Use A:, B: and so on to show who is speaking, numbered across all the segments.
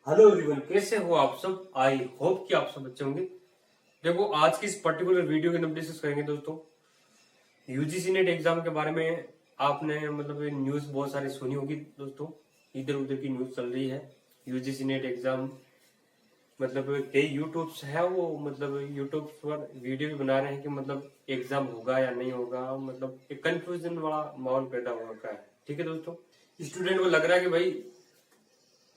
A: Hello everyone, कैसे हो आप सब। आई होप कि आप सब अच्छे होंगे। देखो, आज की इस पर्टिकुलर वीडियो के अंदर डिस्कस करेंगे दोस्तों यूजीसी नेट एग्जाम के बारे में। आपने मतलब ये न्यूज बहुत सारी सुनी होगी दोस्तों, इधर उधर की न्यूज चल रही है। यूजीसी नेट एग्जाम मतलब कई यूट्यूब्स है, वो मतलब यूट्यूब पर वीडियो भी बना रहे हैं कि मतलब एग्जाम होगा या नहीं होगा। मतलब एक कंफ्यूजन वाला माहौल पैदा हो रखा है। ठीक है दोस्तों, स्टूडेंट को लग रहा है कि भाई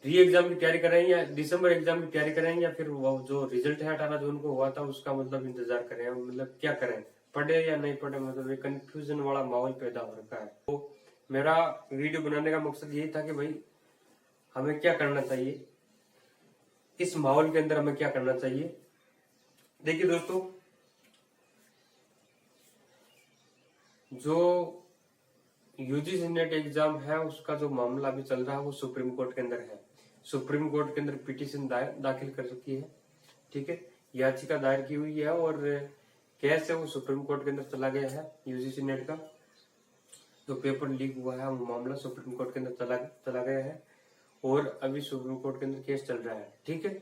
A: री एग्जाम की तैयारी करें या दिसंबर एग्जाम की तैयारी करें या फिर वो जो रिजल्ट है 18 जून को हुआ था उसका मतलब इंतजार करें, मतलब क्या करें, पढ़े या नहीं पढ़े। मतलब एक कंफ्यूजन वाला माहौल पैदा हो रखा है। तो मेरा वीडियो बनाने का मकसद यही था कि भाई हमें क्या करना चाहिए, इस माहौल के अंदर हमें क्या करना चाहिए। देखिए दोस्तों, जो यूजीसी नेट एग्जाम है उसका जो मामला अभी चल रहा है वो सुप्रीम कोर्ट के अंदर है। सुप्रीम कोर्ट के अंदर पिटीशन दाखिल कर रखी है। ठीक है, याचिका दायर की हुई है और केस है वो सुप्रीम कोर्ट के अंदर चला गया है। यूजीसी नेट का जो पेपर लीक हुआ है वो मामला सुप्रीम कोर्ट के अंदर चला गया है और अभी सुप्रीम कोर्ट के अंदर केस चल रहा है। ठीक है,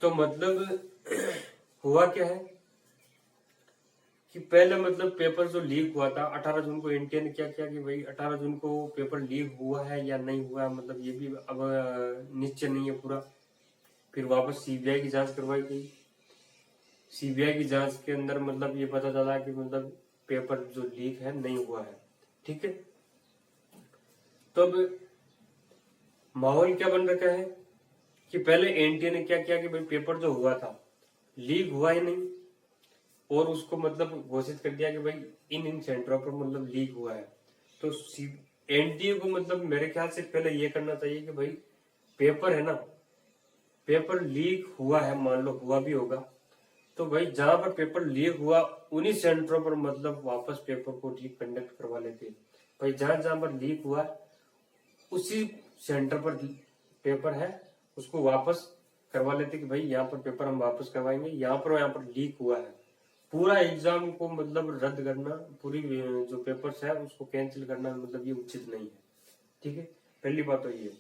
A: तो मतलब हुआ क्या है कि पहले मतलब पेपर जो लीक हुआ था 18 जून को, एनटीए ने क्या किया कि भाई 18 जून को पेपर लीक हुआ है या नहीं हुआ, मतलब ये भी अब निश्चय नहीं है पूरा। फिर वापस सीबीआई की जांच करवाई गई। सीबीआई की जांच के अंदर मतलब ये पता चला कि मतलब पेपर जो लीक है नहीं हुआ है। ठीक है, तो अब माहौल क्या बन रखा है कि पहले एनटीए ने क्या किया कि भाई पेपर जो हुआ था लीक हुआ ही नहीं और उसको मतलब घोषित कर दिया कि भाई इन इन सेंटरों पर मतलब लीक हुआ है। तो एनटीए को मतलब मेरे ख्याल से पहले ये करना चाहिए कि भाई पेपर है ना, पेपर लीक हुआ है, मान लो हुआ भी होगा, तो भाई जहां पर पेपर लीक हुआ उन्हीं सेंटरों पर मतलब वापस पेपर को री कंडक्ट करवा लेते। भाई जहां जहां पर लीक हुआ उसी सेंटर पर पेपर है उसको वापस करवा लेते कि भाई यहाँ पर पेपर हम वापस करवाएंगे, यहाँ पर लीक हुआ है। पूरा एग्जाम को मतलब रद्द करना, पूरी जो पेपर्स है उसको कैंसिल करना मतलब ये उचित नहीं है। ठीक है, पहली बात तो ये।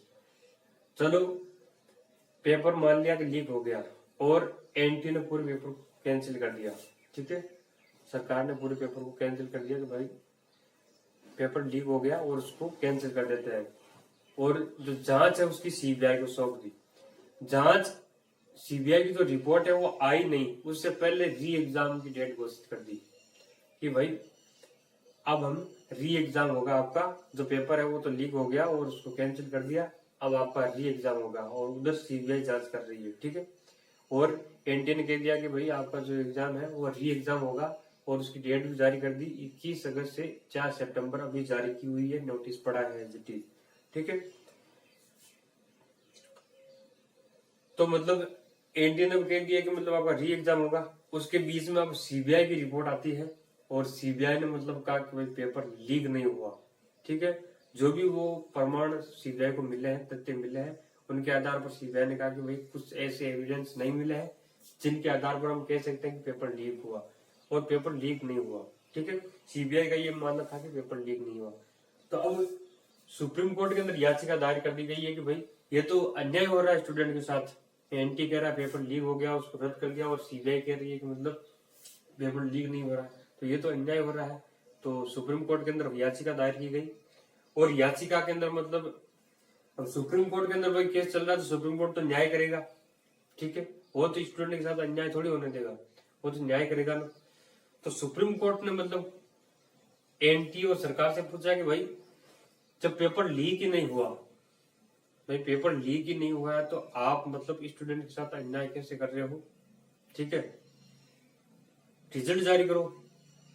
A: चलो, पेपर मान लिया कि लीक हो गया और एनटी ने पूरे पेपर को कैंसिल कर दिया। ठीक है, सरकार ने पूरे पेपर को कैंसिल कर दिया कि भाई पेपर लीक हो गया और उसको कैंसिल कर देते हैं। और जो जांच है उसकी सीबीआई को सौंप दी। जांच सीबीआई की जो रिपोर्ट है वो आई नहीं, उससे पहले री एग्जाम की डेट घोषित कर दी कि भाई अब हम री एग्जाम होगा, आपका जो पेपर है वो तो लीक हो गया और उसको कैंसिल कर दिया, अब आपका री एग्जाम होगा। और उधर सीबीआई जांच कर रही है। ठीक है, और एनटीए ने कह दिया कि भाई आपका जो एग्जाम है वो री एग्जाम होगा और उसकी डेट भी जारी कर दी 21 अगस्त से 4 सितंबर अभी जारी की हुई है, नोटिस पड़ा है एज इट इज। ठीक है, तो मतलब एनटीए ने कह दिया कि मतलब आपका री एग्जाम होगा। उसके बीच में अब सीबीआई की रिपोर्ट आती है और सीबीआई ने मतलब कहा कि भाई पेपर लीक नहीं हुआ। ठीक है, जो भी वो प्रमाण सीबीआई को मिले हैं, तथ्य मिले हैं, उनके आधार पर सीबीआई ने कहा कि भाई कुछ ऐसे एविडेंस नहीं मिले हैं जिनके आधार पर हम कह सकते हैं कि पेपर लीक हुआ, और पेपर लीक नहीं हुआ। ठीक है, सीबीआई का ये मानना था कि पेपर लीक नहीं हुआ। तो अब सुप्रीम कोर्ट के अंदर याचिका दायर कर दी गई है कि भाई ये तो अन्याय हो रहा है स्टूडेंट के साथ। एनटी कह रहा है पेपर लीक हो गया, उसको रद्द कर दिया, और सीबीआई कह रही है कि मतलब पेपर लीक नहीं हो रहा है, तो ये तो अन्याय हो रहा है। तो सुप्रीम कोर्ट के अंदर याचिका दायर की गई और याचिका के अंदर मतलब अब सुप्रीम कोर्ट के अंदर भाई केस चल रहा है तो सुप्रीम कोर्ट तो न्याय करेगा। ठीक है, वो तो स्टूडेंट के साथ अन्याय थोड़ी होने देगा, वो तो न्याय करेगा ना। तो सुप्रीम कोर्ट ने मतलब एनटी और सरकार से पूछा कि भाई जब पेपर लीक ही नहीं हुआ, भाई पेपर लीक ही नहीं हुआ है तो आप मतलब स्टूडेंट के साथ अन्याय कैसे कर रहे हो। ठीक है, रिजल्ट जारी करो।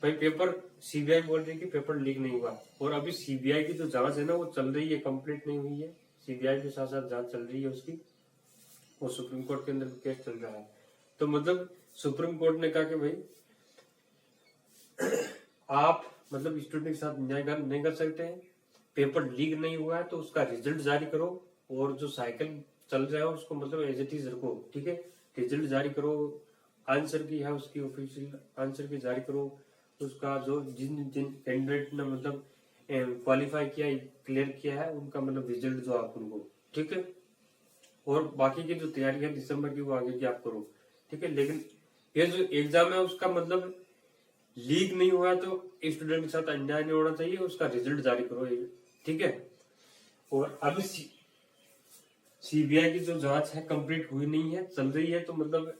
A: भाई पेपर सीबीआई बोल रही है कि पेपर लीक नहीं हुआ और अभी सीबीआई की जो जांच है ना वो चल रही है, कंप्लीट नहीं हुई है। सीबीआई के साथ साथ जांच चल रही है उसकी, और सुप्रीम कोर्ट के अंदर केस चल रहा है। तो मतलब सुप्रीम कोर्ट ने कहा कि भाई आप मतलब स्टूडेंट के साथ न्याय नहीं कर सकते हैं। पेपर लीक नहीं हुआ है तो उसका रिजल्ट जारी करो और जो साइकिल चल रहा है उसको मतलब एज इट इज रखो। ठीक है, रिजल्ट जारी करो, आंसर की है उसकी ऑफिशियल आंसर की जारी करो, उसका जो जिन जिन कैंडिडेट ने मतलब क्वालिफाई किया, क्लियर किया है, उनका मतलब रिजल्ट जो आप उनको। ठीक है, और बाकी की जो तैयारी है दिसंबर की वो आगे की आप करो, ठीक है। लेकिन ये जो एग्जाम है उसका मतलब लीक नहीं हुआ तो स्टूडेंट के साथ अन्याय नहीं होना चाहिए, उसका रिजल्ट जारी करो, ठीक है। और अभी सीबीआई की जो जांच है कंप्लीट हुई नहीं है, चल रही है, तो मतलब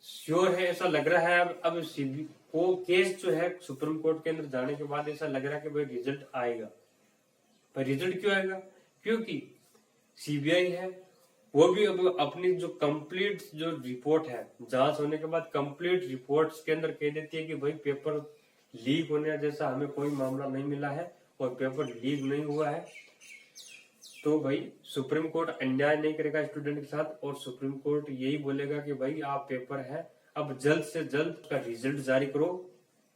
A: श्योर है ऐसा लग रहा है। अब सीबी को केस जो है सुप्रीम कोर्ट के अंदर जाने के बाद ऐसा लग रहा है कि भाई रिजल्ट आएगा। पर रिजल्ट क्यों आएगा? क्योंकि सीबीआई है वो भी अब अपनी जो कंप्लीट जो रिपोर्ट है जांच होने के बाद कंप्लीट रिपोर्ट्स के अंदर कह देती है कि भाई पेपर लीक होने जैसा हमें कोई मामला नहीं मिला है और पेपर लीक नहीं हुआ है। तो भाई सुप्रीम कोर्ट अन्याय नहीं करेगा स्टूडेंट के साथ, और सुप्रीम कोर्ट यही बोलेगा कि भाई आप पेपर है अब जल्द से जल्द उसका रिजल्ट जारी करो,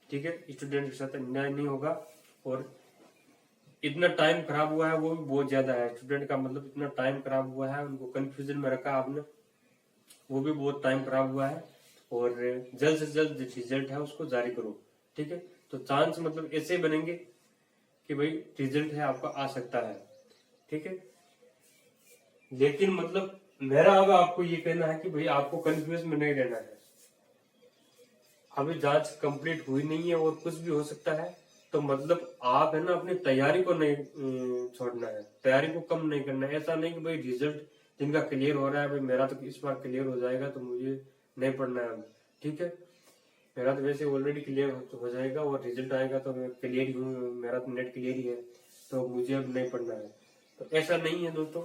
A: ठीक है। स्टूडेंट के साथ अन्याय नहीं होगा। और इतना टाइम खराब हुआ है वो भी बहुत ज्यादा है स्टूडेंट का, मतलब इतना टाइम खराब हुआ है, उनको कंफ्यूजन में रखा आपने, वो भी बहुत टाइम खराब हुआ है। और जल्द से जल्द रिजल्ट है उसको जारी करो, ठीक है। तो चांस मतलब ऐसे बनेंगे कि भाई रिजल्ट है आपका आ सकता है, ठीक है। लेकिन मतलब मेरा अब आपको ये कहना है कि भाई आपको कंफ्यूज में नहीं रहना है। अभी जांच कंप्लीट हुई नहीं है और कुछ भी हो सकता है, तो मतलब आप है ना अपनी तैयारी को नहीं छोड़ना है, तैयारी को कम नहीं करना है। ऐसा नहीं कि भाई रिजल्ट जिनका क्लियर हो रहा है भाई मेरा तो इस बार क्लियर हो जाएगा तो मुझे नहीं पढ़ना है, ठीक है। मेरा तो वैसे ऑलरेडी क्लियर हो जाएगा और रिजल्ट आएगा तो मैं क्लियर ही हूँ, मेरा तो नेट क्लियर ही है, तो मुझे अब नहीं पढ़ना है। तो ऐसा नहीं है दोस्तों,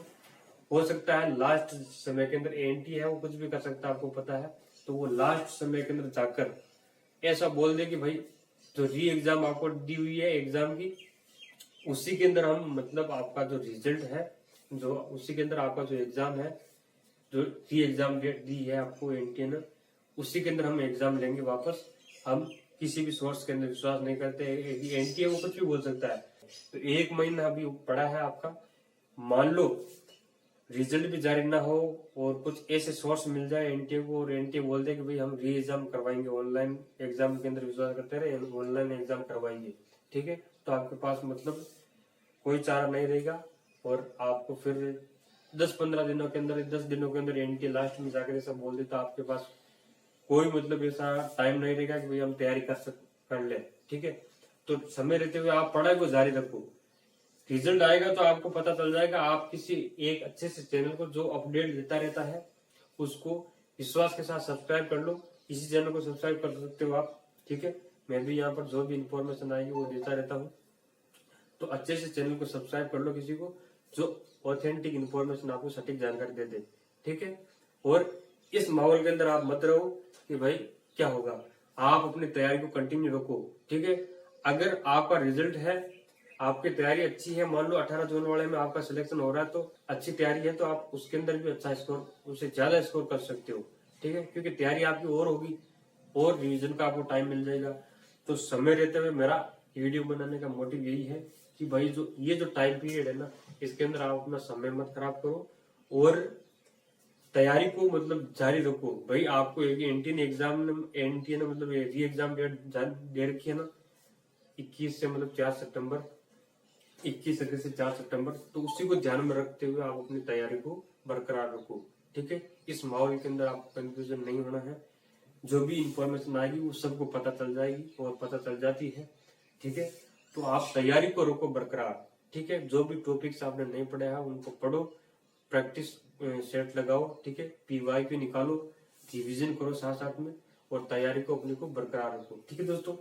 A: हो सकता है लास्ट समय के अंदर एएनटी है वो कुछ भी कर सकता है, आपको पता है। तो वो लास्ट समय के अंदर जाकर ऐसा बोल दे कि भाई जो री एग्जाम आपको दी हुई है एग्जाम की, उसी के अंदर हम मतलब आपका जो रिजल्ट है जो उसी के अंदर आपका जो एग्जाम है जो री एग्जाम डेट दी है आपको एनटीए ने, उसी के अंदर हम एग्जाम लेंगे वापस। हम किसी भी सोर्स के अंदर विश्वास नहीं करते, एनटीए वो कुछ भी बोल सकता है। तो 1 महीना अभी पड़ा है आपका, मान लो रिजल्ट भी जारी ना हो और कुछ ऐसे सोर्स मिल जाए एनटीए को और एनटीए बोल दे कि भाई हम री एग्जाम करवाएंगे, ऑनलाइन एग्जाम के अंदर विश्वास करते रहे ऑनलाइन एग्जाम करवाएंगे, ठीक है। तो आपके पास मतलब कोई चारा नहीं रहेगा और आपको फिर 10-15 दिनों के अंदर 10 दिनों के अंदर एनटीए लास्ट में जाकर ऐसा बोल दे तो आपके पास कोई मतलब ऐसा टाइम नहीं रहेगा कि भाई हम तैयारी कर ले, ठीक है। तो समय रहते हुए आप पढ़ाई को जारी रखो, रिजल्ट आएगा तो आपको पता चल जाएगा। आप किसी एक अच्छे से चैनल को जो अपडेट देता रहता है उसको विश्वास के साथ सब्सक्राइब कर लो, इसी चैनल को सब्सक्राइब कर सकते हो आप, ठीक है। मैं भी यहाँ पर जो भी इंफॉर्मेशन आएगी वो देता रहता हूँ, तो अच्छे से चैनल को सब्सक्राइब कर लो किसी को जो ऑथेंटिक इंफॉर्मेशन आपको सटीक जानकारी दे दे, ठीक है। और इस माहौल के अंदर आप मत रहो कि भाई क्या होगा, आप अपनी तैयारी को कंटिन्यू रखो, ठीक है। अगर आपका रिजल्ट है, आपकी तैयारी अच्छी है, मान लो 18 जून वाले में आपका सिलेक्शन हो रहा है तो अच्छी तैयारी है, तो आप उसके अंदर भी अच्छा स्कोर, उससे ज्यादा स्कोर कर सकते हो, ठीक है। क्योंकि तैयारी आपकी और होगी और रिवीजन का आपको टाइम मिल जाएगा। तो समय रहते हुए मेरा वीडियो बनाने का मोटिव यही है कि भाई जो ये जो टाइम पीरियड है ना इसके अंदर आप अपना समय मत खराब करो और तैयारी को मतलब जारी रखो। भाई आपको एनटीए ने मतलब री एग्जाम डेट दे रखी है ना 21 से मतलब 4 सितंबर, 21 अगस्त से 4 सितंबर, तो उसी को ध्यान में रखते हुए आप अपनी तैयारी को बरकरार रखो, ठीक है। इस माहौल के अंदर आपको कंफ्यूजन नहीं होना है, जो भी इंफॉर्मेशन आएगी वो सबको पता चल जाएगी और पता चल जाती है, ठीक है। तो आप तैयारी को रखो बरकरार, ठीक है। जो भी टॉपिक्स आपने नहीं पढ़ा है उनको पढ़ो, प्रैक्टिस सेट लगाओ, ठीक है। पीवाईक्यू निकालो, रिवीजन करो साथ साथ में और तैयारी को अपने को बरकरार रखो, ठीक है दोस्तों।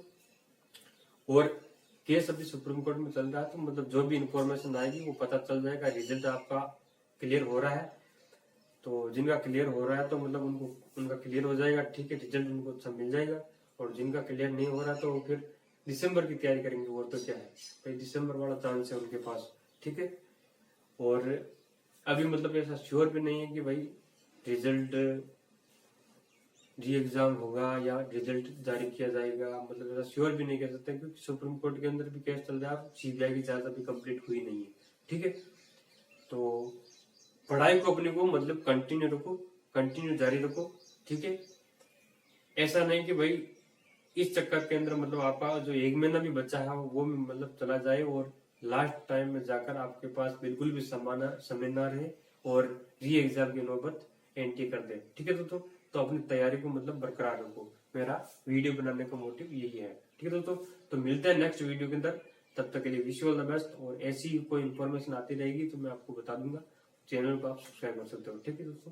A: और केस अभी सुप्रीम कोर्ट में चल रहा है तो मतलब जो भी इंफॉर्मेशन आएगी वो पता चल जाएगा। रिजल्ट आपका क्लियर हो रहा है तो जिनका क्लियर हो रहा है तो मतलब उनका क्लियर हो जाएगा, ठीक है, रिजल्ट उनको अच्छा मिल जाएगा। और जिनका क्लियर नहीं हो रहा तो फिर दिसंबर की तैयारी करेंगे, और तो क्या है भाई, दिसंबर वाला चांस है उनके पास, ठीक है। और अभी मतलब ऐसा श्योर भी नहीं है कि भाई रिजल्ट री एग्जाम होगा या रिजल्ट जारी किया जाएगा, मतलब ऐसा श्योर भी नहीं कह सकते क्योंकि सुप्रीम कोर्ट के अंदर भी केस चल रहा है, सीबीआई की जांच अभी कंप्लीट हुई नहीं है, ठीक है। तो पढ़ाई को अपने को मतलब कंटिन्यू रखो, कंटिन्यू जारी रखो, ठीक है। ऐसा नहीं कि भाई इस चक्कर के अंदर मतलब आपका जो 1 महीना भी बचा है वो मतलब चला जाए और लास्ट टाइम में जाकर आपके पास बिल्कुल भी समय ना रहे और री एग्जाम की नौबत एंट्री कर दे। ठीक है दोस्तों, तो अपनी तैयारी को मतलब बरकरार रखो, मेरा वीडियो बनाने का मोटिव यही है। ठीक है दोस्तों, तो मिलते हैं नेक्स्ट वीडियो के अंदर, तब तक के लिए wish you all the best. और ऐसी कोई इन्फॉर्मेशन आती रहेगी तो मैं आपको बता दूंगा, चैनल को आप सब्सक्राइब कर सकते हो। ठीक है दोस्तों।